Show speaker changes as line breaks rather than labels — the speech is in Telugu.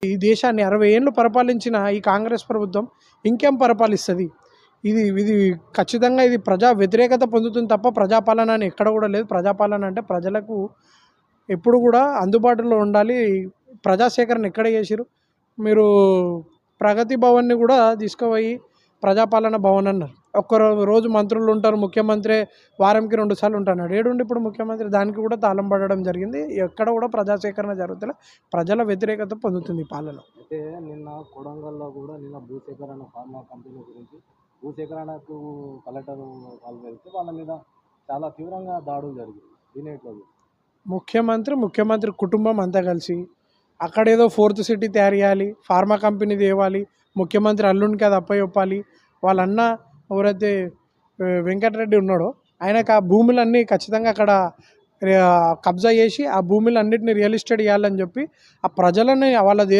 ఈ దేశాన్ని 60 ఏళ్ళు పరిపాలించిన ఈ కాంగ్రెస్ ప్రభుత్వం ఇంకేం పరిపాలిస్తుంది? ఇది ఇది ఖచ్చితంగా ఇది ప్రజా వ్యతిరేకత పొందుతుంది తప్ప ప్రజాపాలన అని ఎక్కడ కూడా లేదు. ప్రజాపాలన అంటే ప్రజలకు ఎప్పుడు కూడా అందుబాటులో ఉండాలి. ప్రజా సేకరణ ఎక్కడ చేసిరు? మీరు ప్రగతి భవన్ని కూడా తీసుకుపోయి ప్రజాపాలన భవన్ అన్నారు. రోజు మంత్రులు ఉంటారు, ముఖ్యమంత్రి వారంకి 2 సార్లు ఉంటున్నాడు. ఏడుండి ఇప్పుడు ముఖ్యమంత్రి? దానికి కూడా తాళం పడడం జరిగింది. ఎక్కడ కూడా ప్రజా సేకరణ జరుగుతలే. ప్రజల వ్యతిరేకత పొందుతుంది ఈ పాలన.
అయితే నిన్న కొడంగల్లో కూడా భూసేకరణ ఫార్మా కంపెనీ గురించి భూసేకరణకు కలెక్టర్ వాళ్ళు వెళ్తే వాళ్ళ మీద చాలా తీవ్రంగా దాడులు జరిగాయి. దీని ఎట్లా చూస్తారు?
ముఖ్యమంత్రి కుటుంబం అంతా కలిసి అక్కడేదో 4th సిటీ తయారు చేయాలి, ఫార్మా కంపెనీ తేవాలి, ముఖ్యమంత్రి అల్లునికి అది అప్పచెప్పాలి. వాళ్ళ అన్న ఎవరైతే వెంకటరెడ్డి ఉన్నాడో ఆయనకు ఆ భూములన్నీ ఖచ్చితంగా అక్కడ కబ్జా చేసి ఆ భూములన్నిటిని రియల్ ఎస్టేట్ చేయాలని చెప్పి ఆ ప్రజలని వాళ్ళ దగ్గరికి